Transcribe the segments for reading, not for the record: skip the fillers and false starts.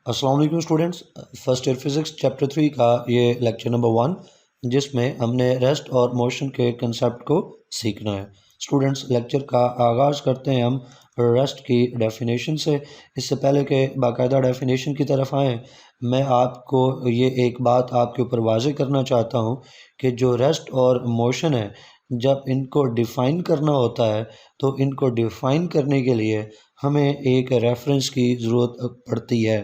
अस्सलाम वालेकुम students. First year physics chapter 3 का ये लेक्चर नंबर 1 जिसमें हमने रेस्ट और मोशन के कंसेप्ट को सीखना है। स्टूडेंट्स, लेक्चर का आगाज़ करते हैं हम रेस्ट की डेफिनेशन से। इससे पहले कि बाकायदा डेफिनेशन की तरफ आएँ, मैं आपको ये एक बात आपके ऊपर वाज़ेह करना चाहता हूँ कि जो रेस्ट और मोशन है, जब इनको डिफ़ाइन करना होता है तो इनको डिफ़ाइन करने के लिए हमें एक रेफरेंस की ज़रूरत पड़ती है।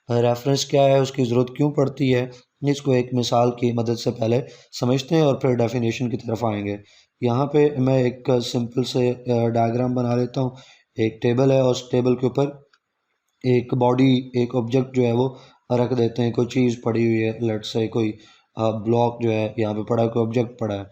रेफरेंस क्या है, उसकी ज़रूरत क्यों पड़ती है, इसको एक मिसाल की मदद से पहले समझते हैं और फिर डेफिनेशन की तरफ आएंगे। यहाँ पे मैं एक सिंपल से डायग्राम बना लेता हूँ। एक टेबल है और उस टेबल के ऊपर एक बॉडी, एक ऑब्जेक्ट जो है वो रख देते हैं। कोई चीज़ पड़ी हुई है, लेट्स से कोई ब्लॉक जो है यहाँ पे पड़ा है, कोई ऑब्जेक्ट पड़ा है।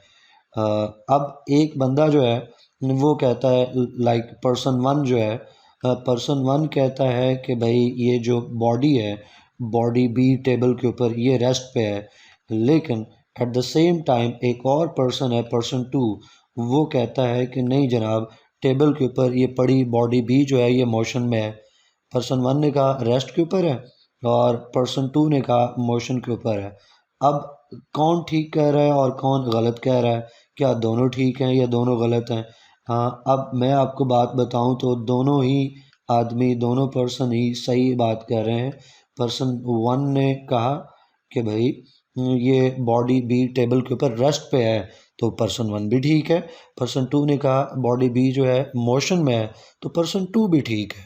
अब एक बंदा जो है वो कहता है, लाइक पर्सन वन जो है, पर्सन वन कहता है कि भाई ये जो बॉडी है, बॉडी बी टेबल के ऊपर ये रेस्ट पे है। लेकिन एट द सेम टाइम एक और पर्सन है, पर्सन टू, वो कहता है कि नहीं जनाब, टेबल के ऊपर ये पड़ी बॉडी बी जो है ये मोशन में है। पर्सन वन ने कहा रेस्ट के ऊपर है और पर्सन टू ने कहा मोशन के ऊपर है। अब कौन ठीक कह रहा है और कौन गलत कह रहा है? क्या दोनों ठीक हैं या दोनों गलत हैं? हाँ, अब मैं आपको बात बताऊं तो दोनों ही आदमी, दोनों पर्सन ही सही बात कह रहे हैं। पर्सन वन ने कहा कि भाई ये बॉडी बी टेबल के ऊपर रेस्ट पे है, तो पर्सन वन भी ठीक है। पर्सन टू ने कहा बॉडी बी जो है मोशन में है, तो पर्सन टू भी ठीक है।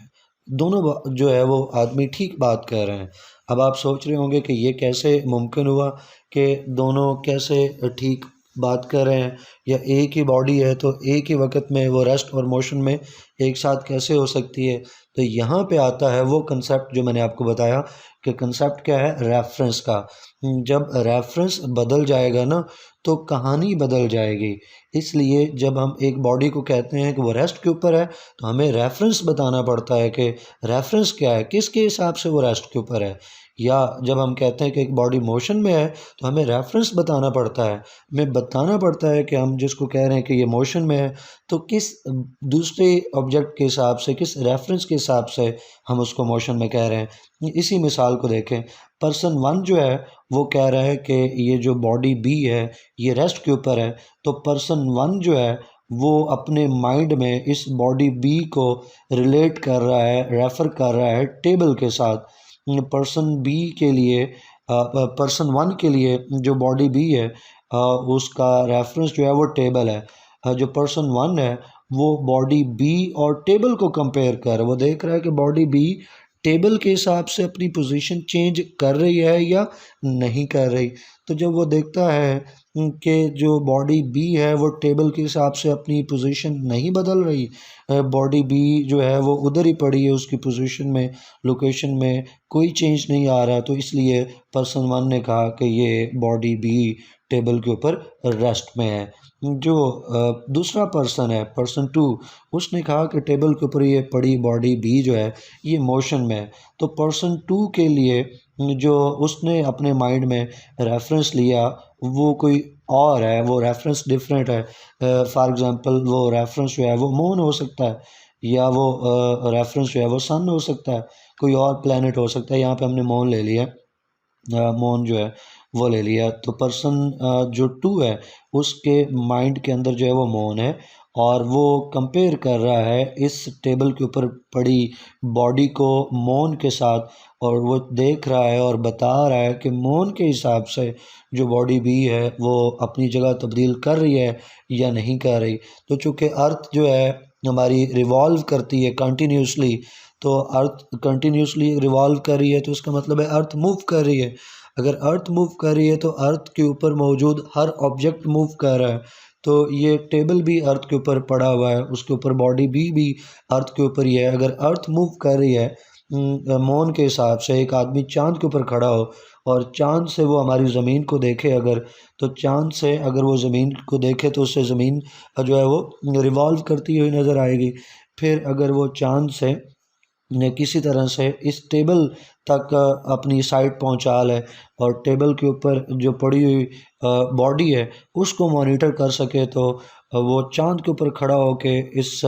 दोनों जो है वो आदमी ठीक बात कह रहे हैं। अब आप सोच रहे होंगे कि ये कैसे मुमकिन हुआ, कि दोनों कैसे ठीक बात कर रहे हैं, या एक ही बॉडी है तो एक ही वक्त में वो रेस्ट और मोशन में एक साथ कैसे हो सकती है? तो यहाँ पे आता है वो कंसेप्ट जो मैंने आपको बताया कि कंसेप्ट क्या है, रेफरेंस का। जब रेफरेंस बदल जाएगा ना तो कहानी बदल जाएगी। इसलिए जब हम एक बॉडी को कहते हैं कि वो रेस्ट के ऊपर है तो हमें रेफरेंस बताना पड़ता है कि रेफरेंस क्या है, किसके हिसाब से वो रेस्ट के ऊपर है। या जब हम कहते हैं कि एक बॉडी मोशन में है तो हमें रेफरेंस बताना पड़ता है, हमें बताना पड़ता है कि हम जिसको कह रहे हैं कि ये मोशन में है तो किस दूसरे ऑब्जेक्ट के हिसाब से, किस रेफरेंस के हिसाब से हम उसको मोशन में कह रहे हैं। इसी मिसाल को देखें, पर्सन वन जो है वो कह रहा है कि ये जो बॉडी बी है ये रेस्ट के ऊपर है, तो पर्सन वन जो है वो अपने माइंड में इस बॉडी बी को रिलेट कर रहा है, रेफ़र कर रहा है टेबल के साथ। पर्सन बी के लिए, पर्सन वन के लिए जो बॉडी बी है उसका रेफरेंस जो है वो टेबल है। जो पर्सन वन है वो बॉडी बी और टेबल को कंपेयर कर रहा है। वो देख रहा है कि बॉडी बी टेबल के हिसाब से अपनी पोजीशन चेंज कर रही है या नहीं कर रही। तो जब वो देखता है कि जो बॉडी बी है वो टेबल के हिसाब से अपनी पोजीशन नहीं बदल रही, बॉडी बी जो है वो उधर ही पड़ी है, उसकी पोजीशन में, लोकेशन में कोई चेंज नहीं आ रहा, तो इसलिए पर्सन वन ने कहा कि ये बॉडी बी टेबल के ऊपर रेस्ट में है। जो दूसरा पर्सन है, पर्सन टू, उसने कहा कि टेबल के ऊपर ये पड़ी बॉडी बी जो है ये मोशन में है। तो पर्सन टू के लिए जो उसने अपने माइंड में रेफरेंस लिया वो कोई और है, वो रेफरेंस डिफरेंट है। फॉर एग्जांपल वो रेफरेंस जो है वो मून हो सकता है, या वो रेफरेंस जो है वो सन हो सकता है, कोई और प्लेनेट हो सकता है। यहाँ पे हमने मून ले लिया, मून जो है वो ले लिया। तो पर्सन जो टू है उसके माइंड के अंदर जो है वो मून है, और वो कंपेयर कर रहा है इस टेबल के ऊपर पड़ी बॉडी को मून के साथ, और वो देख रहा है और बता रहा है कि मून के हिसाब से जो बॉडी बी है वो अपनी जगह तब्दील कर रही है या नहीं कर रही। तो चूँकि अर्थ जो है हमारी रिवॉल्व करती है कंटिन्यूसली, तो अर्थ कंटिन्यूसली रिवॉल्व कर रही है तो उसका मतलब है अर्थ मूव कर रही है। अगर अर्थ मूव कर रही है तो अर्थ के ऊपर मौजूद हर ऑब्जेक्ट मूव कर रहा है। तो ये टेबल भी अर्थ के ऊपर पड़ा हुआ है, उसके ऊपर बॉडी भी अर्थ के ऊपर ही है। अगर अर्थ मूव कर रही है मौन के हिसाब से, एक आदमी चांद के ऊपर खड़ा हो और चांद से वो हमारी ज़मीन को देखे अगर, तो चांद से अगर वो ज़मीन को देखे तो उससे ज़मीन जो है वो रिवॉल्व करती हुई नज़र आएगी। फिर अगर वो चांद से ने किसी तरह से इस टेबल तक अपनी साइट पहुंचा ले और टेबल के ऊपर जो पड़ी हुई बॉडी है उसको मॉनिटर कर सके, तो वो चांद के ऊपर खड़ा होके इस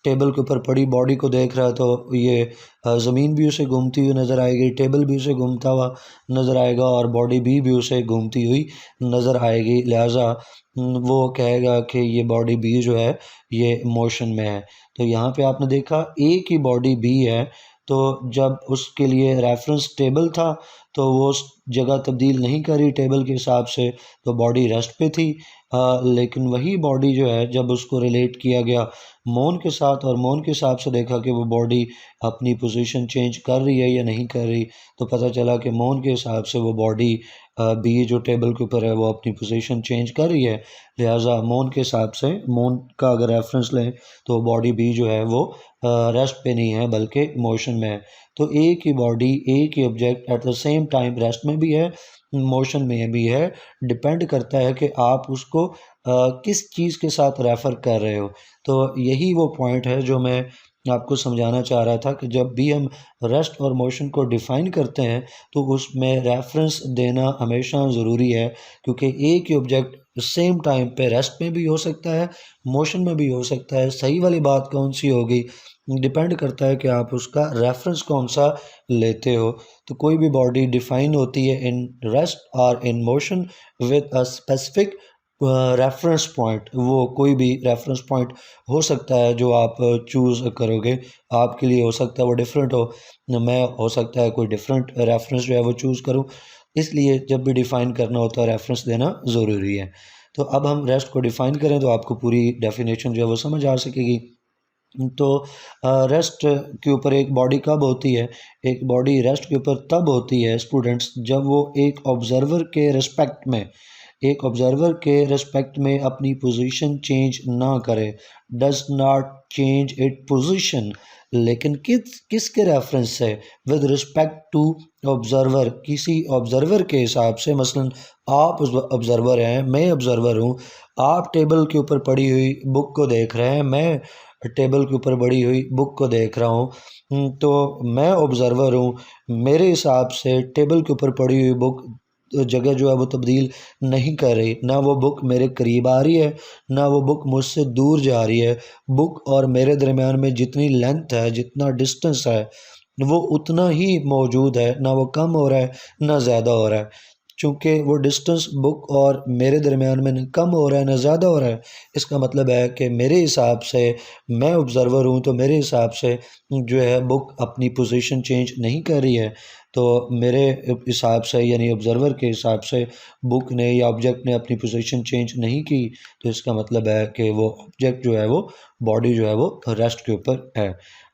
टेबल के ऊपर पड़ी बॉडी को देख रहा है तो ये ज़मीन भी उसे घूमती हुई नज़र आएगी, टेबल भी उसे घूमता हुआ नज़र आएगा और बॉडी भी उसे घूमती हुई नज़र आएगी। लिहाजा वो कहेगा कि ये बॉडी बी जो है ये मोशन में है। तो यहाँ पे आपने देखा ए की बॉडी बी है, तो जब उसके लिए रेफरेंस टेबल था तो वो उस जगह तब्दील नहीं करी टेबल के हिसाब से, तो बॉडी रेस्ट पे थी। लेकिन वही बॉडी जो है जब उसको रिलेट किया गया मौन के साथ और मौन के हिसाब से देखा कि वो बॉडी अपनी पोजीशन चेंज कर रही है या नहीं कर रही, तो पता चला कि मौन के हिसाब से वो बॉडी बी जो टेबल के ऊपर है वो अपनी पोजीशन चेंज कर रही है। लिहाजा मौन के हिसाब से, मौन का अगर रेफरेंस लें तो बॉडी बी जो है वो रेस्ट पे नहीं है बल्कि मोशन में है। तो ए की बॉडी, ए की object at the same time rest में भी है, मोशन में भी है। डिपेंड करता है कि आप उसको किस चीज़ के साथ रेफ़र कर रहे हो। तो यही वो पॉइंट है जो मैं आपको समझाना चाह रहा था कि जब भी हम रेस्ट और मोशन को डिफ़ाइन करते हैं तो उसमें रेफ़रेंस देना हमेशा ज़रूरी है, क्योंकि एक ही ऑब्जेक्ट सेम टाइम पे रेस्ट में भी हो सकता है, मोशन में भी हो सकता है। सही वाली बात कौन सी होगी डिपेंड करता है कि आप उसका रेफ़रेंस कौन सा लेते हो। तो कोई भी बॉडी डिफ़ाइन होती है इन रेस्ट और in motion with a specific reference point. वो कोई भी रेफरेंस पॉइंट हो सकता है जो आप चूज़ करोगे, आपके लिए हो सकता है वो डिफरेंट हो, मैं हो सकता है कोई डिफरेंट रेफरेंस जो है वो चूज़ करूँ। इसलिए जब भी डिफ़ाइन करना होता है रेफरेंस देना ज़रूरी है। तो अब हम रेस्ट को डिफ़ाइन करें तो आपको पूरी डेफिनेशन जो है वो समझ आ सकेगी। तो रेस्ट के ऊपर एक बॉडी कब होती है? एक बॉडी रेस्ट के ऊपर तब होती है स्टूडेंट्स जब वो एक ऑब्ज़र्वर के रिस्पेक्ट में अपनी पोजीशन चेंज ना करे, does not change it position. लेकिन किसके रेफरेंस से? विद रिस्पेक्ट टू ऑब्ज़र्वर, किसी ऑब्ज़र्वर के हिसाब से। मसलन आप ऑब्ज़र्वर हैं, मैं ऑब्ज़र्वर हूँ, आप टेबल के ऊपर पड़ी हुई बुक को देख रहे हैं, मैं टेबल के ऊपर पड़ी हुई बुक को देख रहा हूँ। तो मैं ऑब्ज़र्वर हूँ, मेरे हिसाब से टेबल के ऊपर पड़ी हुई बुक जगह जो है वो तब्दील नहीं कर रही, ना वो बुक मेरे करीब आ रही है, ना वो बुक मुझसे दूर जा रही है। बुक और मेरे दरमियान में जितनी लेंथ है, जितना डिस्टेंस है, वो उतना ही मौजूद है, ना वो कम हो रहा है ना ज़्यादा हो रहा है। चूँकि वो डिस्टेंस बुक और मेरे दरमियान में न कम हो रहा है ना ज़्यादा हो रहा है, इसका मतलब है कि मेरे हिसाब से, मैं ऑब्ज़र्वर हूँ तो मेरे हिसाब से जो है बुक अपनी पोजीशन चेंज नहीं कर रही है। तो मेरे हिसाब से यानी ऑब्ज़र्वर के हिसाब से बुक ने या ऑब्जेक्ट ने अपनी पोजीशन चेंज नहीं की, तो इसका मतलब है कि वो ऑब्जेक्ट जो है वो, बॉडी जो है वो रेस्ट के ऊपर है।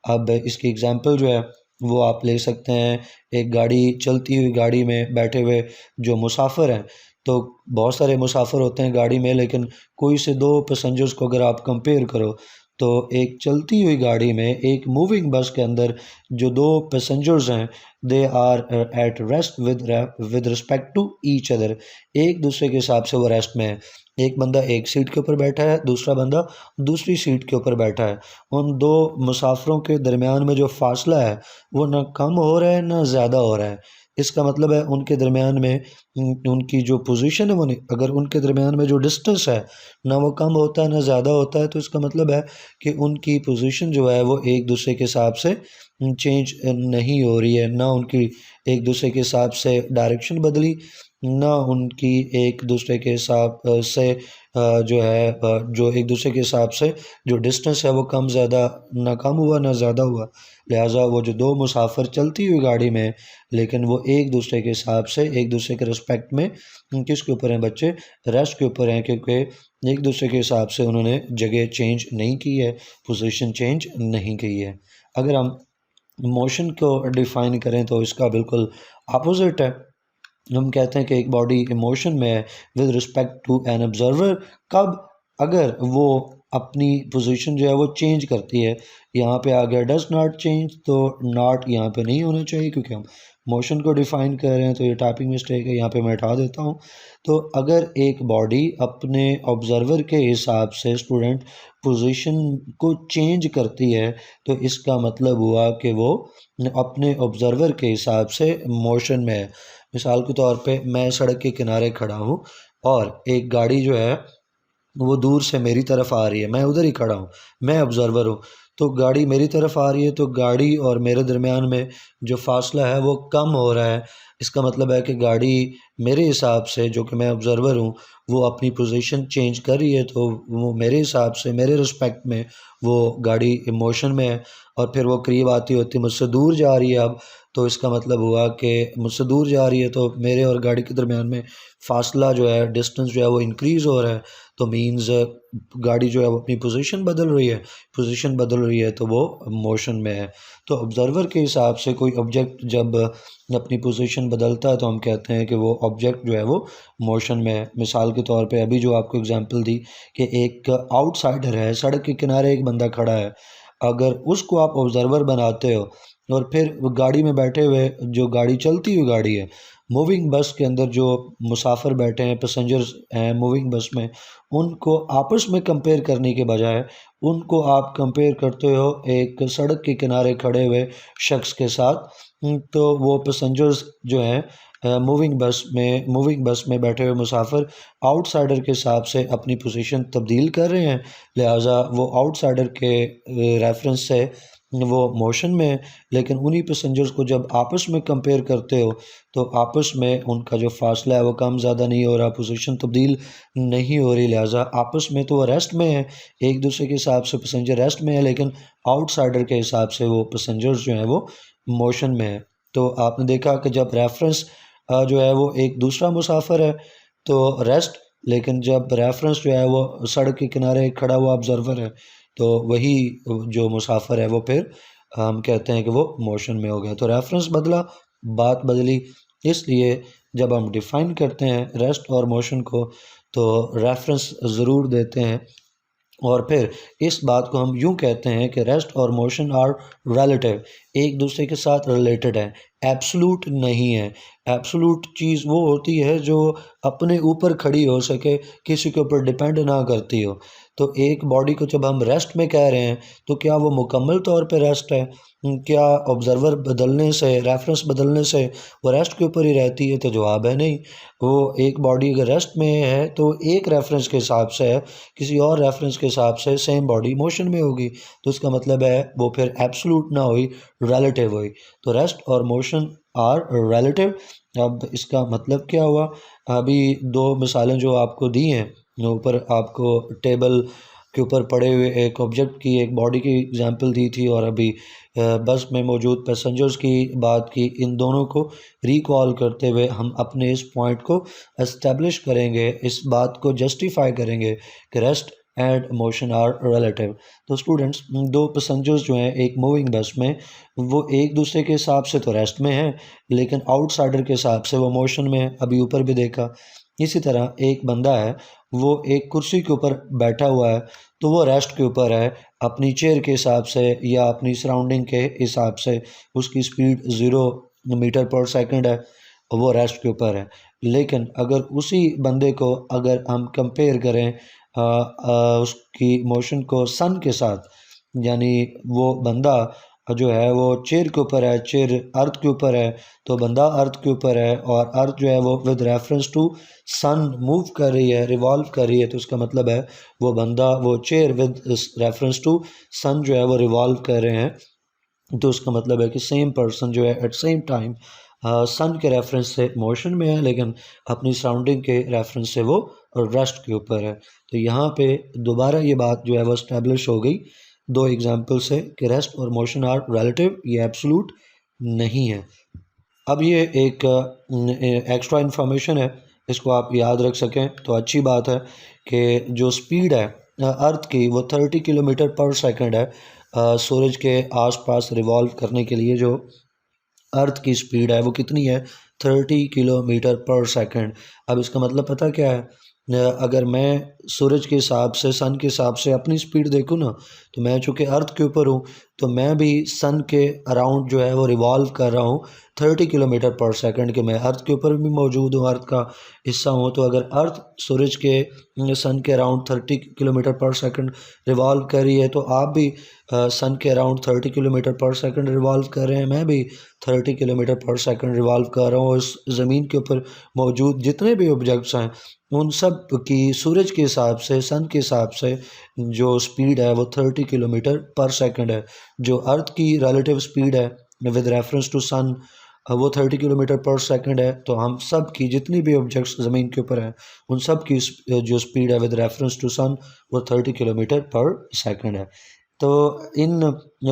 अब इसकी एग्ज़ाम्पल जो है वो आप ले सकते हैं, एक गाड़ी, चलती हुई गाड़ी में बैठे हुए जो मुसाफिर हैं, तो बहुत सारे मुसाफिर होते हैं गाड़ी में, लेकिन कोई से दो पैसेंजर्स को अगर आप कंपेयर करो तो एक चलती हुई गाड़ी में, एक मूविंग बस के अंदर जो दो पैसेंजर्स हैं, they are at rest with respect to each other. एक दूसरे के हिसाब से वो रेस्ट में है। एक बंदा एक सीट के ऊपर बैठा है, दूसरा बंदा दूसरी सीट के ऊपर बैठा है। उन दो मुसाफिरों के दरमियान में जो फासला है वो ना कम हो रहा है ना ज़्यादा हो रहा है। इसका मतलब है उनके दरमियान में उनकी जो पोजीशन है वो नहीं, अगर उनके दरमियान में जो डिस्टेंस है ना वो कम होता है ना ज़्यादा होता है, तो इसका मतलब है कि उनकी पोजीशन जो है वो एक दूसरे के हिसाब से चेंज नहीं हो रही है। ना उनकी एक दूसरे के हिसाब से डायरेक्शन बदली, ना उनकी एक दूसरे के हिसाब से जो है जो एक दूसरे के हिसाब से जो डिस्टेंस है वो कम ज़्यादा, ना कम हुआ ना ज़्यादा हुआ। लिहाजा वो जो दो मुसाफिर चलती हुई गाड़ी में, लेकिन वो एक दूसरे के हिसाब से, एक दूसरे के रिस्पेक्ट में किसके ऊपर हैं बच्चे? रेस्ट के ऊपर हैं, क्योंकि एक दूसरे के हिसाब से उन्होंने जगह चेंज नहीं की है, पोजीशन चेंज नहीं की है। अगर हम मोशन को डिफ़ाइन करें तो इसका बिल्कुल अपोज़िट है। हम कहते हैं कि एक बॉडी इमोशन में है with respect to an observer. कब? अगर वो अपनी पोजीशन जो है वो चेंज करती है। यहाँ पे आ गया डज नॉट चेंज, तो नॉट यहाँ पे नहीं होना चाहिए क्योंकि हम मोशन को डिफ़ाइन कर रहे हैं, तो ये टाइपिंग मिस्टेक है, यहाँ पे मैं हटा देता हूँ। तो अगर एक बॉडी अपने ऑब्जर्वर के हिसाब से स्टूडेंट पोजीशन को चेंज करती है, तो इसका मतलब हुआ कि वो अपने ऑब्जर्वर के हिसाब से मोशन में है। मिसाल के तौर पे मैं सड़क के किनारे खड़ा हूँ और एक गाड़ी जो है वो दूर से मेरी तरफ आ रही है, मैं उधर ही खड़ा हूँ, मैं ऑब्ज़र्वर हूँ। तो गाड़ी मेरी तरफ आ रही है, तो गाड़ी और मेरे दरमियान में जो फासला है वो कम हो रहा है। इसका मतलब है कि गाड़ी मेरे हिसाब से, जो कि मैं ऑब्ज़र्वर हूँ, वो अपनी पोजीशन चेंज कर रही है, तो वो मेरे हिसाब से, मेरे रिस्पेक्ट में वो गाड़ी मोशन में है और फिर वो करीब आती होती मुझसे दूर जा रही है अब। तो इसका मतलब हुआ कि मुझसे दूर जा रही है, तो मेरे और गाड़ी के दरमियान में फ़ासला जो है, डिस्टेंस जो है वो इंक्रीज़ हो रहा है। तो मीन्स गाड़ी जो है वो अपनी पोजीशन बदल रही है, पोजीशन बदल रही है तो वो मोशन में है। तो ऑब्ज़र्वर के हिसाब से कोई ऑब्जेक्ट जब अपनी पोजीशन बदलता है तो हम कहते हैं कि वो ऑब्जेक्ट जो है वो मोशन में है। मिसाल के तौर पे अभी जो आपको एग्जांपल दी कि एक आउटसाइडर है, सड़क के किनारे एक बंदा खड़ा है, अगर उसको आप ऑब्ज़र्वर बनाते हो और फिर वो गाड़ी में बैठे हुए, जो गाड़ी चलती हुई गाड़ी है, मूविंग बस के अंदर जो मुसाफिर बैठे हैं, पैसेंजर्स हैं मूविंग बस में, उनको आपस में कंपेयर करने के बजाय उनको आप कंपेयर करते हो एक सड़क के किनारे खड़े हुए शख्स के साथ। तो वो पैसेंजर्स जो हैं मूविंग बस में बैठे हुए मुसाफिर आउटसाइडर के हिसाब से अपनी पोजीशन तब्दील कर रहे हैं, लिहाजा वो आउटसाइडर के रेफरेंस से वो मोशन में है। लेकिन उन्हीं पैसेंजर्स को जब आपस में कंपेयर करते हो तो आपस में उनका जो फासला है वो कम ज़्यादा नहीं हो रहा, पोजीशन तब्दील नहीं हो रही, लिहाजा आपस में तो वो रेस्ट में है, एक दूसरे के हिसाब से पैसेंजर रेस्ट में है, लेकिन आउटसाइडर के हिसाब से वो पैसेंजर्स जो हैं वो मोशन में है। तो आपने देखा कि जब रेफरेंस जो है वो एक दूसरा मुसाफिर है तो रेस्ट, लेकिन जब रेफरेंस जो है वो सड़क के किनारे खड़ा हुआ ऑब्ज़र्वर है तो वही जो मुसाफिर है वो फिर हम कहते हैं कि वो मोशन में हो गया। तो रेफरेंस बदला, बात बदली। इसलिए जब हम डिफ़ाइन करते हैं रेस्ट और मोशन को तो रेफरेंस ज़रूर देते हैं और फिर इस बात को हम यूँ कहते हैं कि रेस्ट और मोशन आर रिलेटिव, एक दूसरे के साथ रिलेटेड है, एब्सोल्यूट नहीं है। एब्सोल्यूट चीज़ वो होती है जो अपने ऊपर खड़ी हो सके, किसी के ऊपर डिपेंड ना करती हो। तो एक बॉडी को जब हम रेस्ट में कह रहे हैं तो क्या वो मुकम्मल तौर पे रेस्ट है? क्या ऑब्ज़र्वर बदलने से, रेफरेंस बदलने से वो रेस्ट के ऊपर ही रहती है? तो जवाब है नहीं। वो एक बॉडी अगर रेस्ट में है तो एक रेफरेंस के हिसाब से है, किसी और रेफरेंस के हिसाब से सेम बॉडी मोशन में होगी, तो इसका मतलब है वो फिर एब्सोल्यूट ना हुई, रिलेटिव हुई। तो रेस्ट और मोशन आर रिलेटिव। अब इसका मतलब क्या हुआ? अभी दो मिसालें जो आपको दी हैं, ऊपर आपको टेबल के ऊपर पड़े हुए एक ऑब्जेक्ट की, एक बॉडी की एग्जांपल दी थी और अभी बस में मौजूद पैसेंजर्स की बात की। इन दोनों को रिकॉल करते हुए हम अपने इस पॉइंट को एस्टेब्लिश करेंगे, इस बात को जस्टिफाई करेंगे कि rest and motion are relative. तो स्टूडेंट्स, दो पैसेंजर्स जो हैं एक मूविंग बस में, वो एक दूसरे के हिसाब से तो रेस्ट में हैं, लेकिन आउटसाइडर के हिसाब से वो मोशन में है, अभी ऊपर भी देखा। इसी तरह एक बंदा है, वो एक कुर्सी के ऊपर बैठा हुआ है, तो वो रेस्ट के ऊपर है, अपनी चेयर के हिसाब से या अपनी सराउंडिंग के हिसाब से उसकी स्पीड 0 मीटर पर सेकंड है, वो रेस्ट के ऊपर है। लेकिन अगर उसी बंदे को अगर हम कंपेयर करें उसकी मोशन को सन के साथ, यानी वो बंदा जो है वो चेयर के ऊपर है, चेयर अर्थ के ऊपर है, तो बंदा अर्थ के ऊपर है और अर्थ जो है वो with reference to sun move कर रही है, रिवॉल्व कर रही है, तो इसका मतलब है वो बंदा, वो चेयर विद रेफरेंस टू सन जो है वो रिवॉल्व कर रहे हैं। तो उसका मतलब है कि सेम पर्सन जो है एट सेम टाइम सन के रेफरेंस से मोशन में है, लेकिन अपनी सराउंडिंग के रेफरेंस से वो रेस्ट के ऊपर है। तो यहाँ पे दोबारा ये बात जो है वो इस्टेब्लिश हो गई दो एग्जांपल से कि रेस्ट और मोशन आर रिलेटिव, ये एब्सोल्यूट नहीं है। अब ये एक एक्स्ट्रा इन्फॉर्मेशन है, इसको आप याद रख सकें तो अच्छी बात है कि जो स्पीड है अर्थ की वो 30 किलोमीटर पर सेकंड है। सूरज के आसपास रिवॉल्व करने के लिए जो अर्थ की स्पीड है वो कितनी है? 30 किलोमीटर पर सेकंड। अब इसका मतलब पता क्या है? अगर मैं सूरज के हिसाब से, सन के हिसाब से अपनी स्पीड देखूँ ना, तो मैं चूँकि अर्थ के ऊपर हूँ तो मैं भी सन के अराउंड जो है वो रिवॉल्व कर रहा हूँ 30 किलोमीटर पर सेकंड के। मैं अर्थ के ऊपर भी मौजूद हूँ, अर्थ का हिस्सा हूँ, तो अगर अर्थ सूरज के सन के अराउंड 30 किलोमीटर पर सेकंड रिवॉल्व कर रही है तो आप भी सन के अराउंड 30 किलोमीटर पर सेकंड रिवॉल्व कर रहे हैं, मैं भी 30 किलोमीटर पर सेकंड रिवॉल्व कर रहा हूँ। इस ज़मीन के ऊपर मौजूद जितने भी ऑब्जेक्ट्स हैं उन सब की सूरज के हिसाब से, सन के हिसाब से जो स्पीड है वो 30 किलोमीटर पर सेकंड है। जो अर्थ की रिलेटिव स्पीड है विद रेफरेंस टू सन वो 30 किलोमीटर पर सेकंड है। तो हम सब की जितनी भी ऑब्जेक्ट्स ज़मीन के ऊपर हैं उन सब की जो स्पीड है विद रेफरेंस टू सन वो 30 किलोमीटर पर सेकंड है। तो इन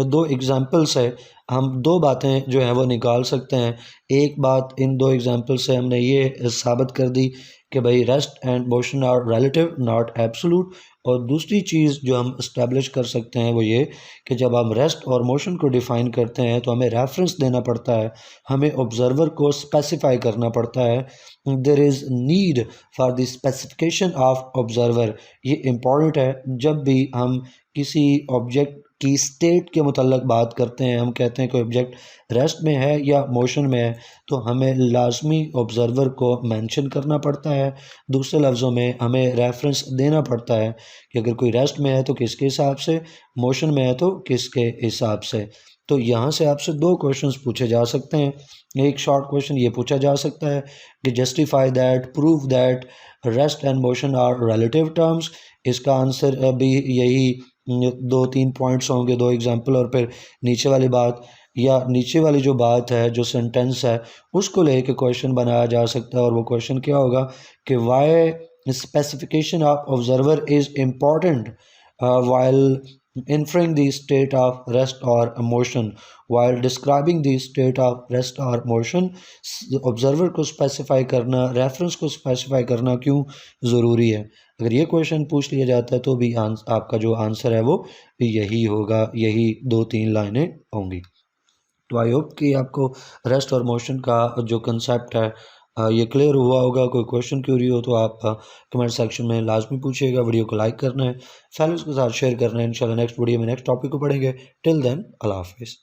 दो एग्जाम्पल से हम दो बातें जो हैं वो निकाल सकते हैं। एक बात इन दो एग्जाम्पल से हमने ये साबित कर दी कि भाई rest and motion are relative not absolute. और दूसरी चीज़ जो हम इस्टेब्लिश कर सकते हैं वो ये कि जब हम रेस्ट और मोशन को डिफ़ाइन करते हैं तो हमें रेफरेंस देना पड़ता है, हमें ऑब्जर्वर को स्पेसिफाई करना पड़ता है। There is need for the specification of observer. ये इम्पॉर्टेंट है जब भी हम किसी ऑब्जेक्ट की स्टेट के मुतल्लक बात करते हैं, हम कहते हैं कोई ऑब्जेक्ट रेस्ट में है या मोशन में है, तो हमें लाजमी ऑब्ज़र्वर को मेंशन करना पड़ता है। दूसरे लफ्ज़ों में हमें रेफरेंस देना पड़ता है कि अगर कोई रेस्ट में है तो किसके हिसाब से, मोशन में है तो किसके हिसाब से। तो यहाँ से आपसे दो क्वेश्चंस पूछे जा सकते हैं। एक शॉर्ट क्वेश्चन ये पूछा जा सकता है कि justify that, prove that rest and motion are relative terms. इसका आंसर भी यही दो तीन पॉइंट्स होंगे, दो एग्जांपल, और फिर नीचे वाली बात या नीचे वाली जो बात है, जो सेंटेंस है, उसको लेके क्वेश्चन बनाया जा सकता है। और वो क्वेश्चन क्या होगा कि why specification of observer is important while inferring the state of rest or motion, while describing the state of rest or motion, observer को स्पेसिफाई करना, रेफरेंस को स्पेसिफाई करना क्यों ज़रूरी है। अगर ये क्वेश्चन पूछ लिया जाता है तो भी आपका जो आंसर है वो यही होगा, यही दो तीन लाइनें होंगी। तो आई होप कि आपको रेस्ट और मोशन का जो कंसेप्ट है ये क्लियर हुआ होगा। कोई क्वेश्चन क्यूरी हो तो आप कमेंट सेक्शन में लाजमी पूछिएगा। वीडियो को लाइक करना है, फैमिलीज़ के साथ शेयर करना है। इंशाल्लाह नेक्स्ट वीडियो में नेक्स्ट टॉपिक को पढ़ेंगे। टिल देन अल्लाह हाफिज़।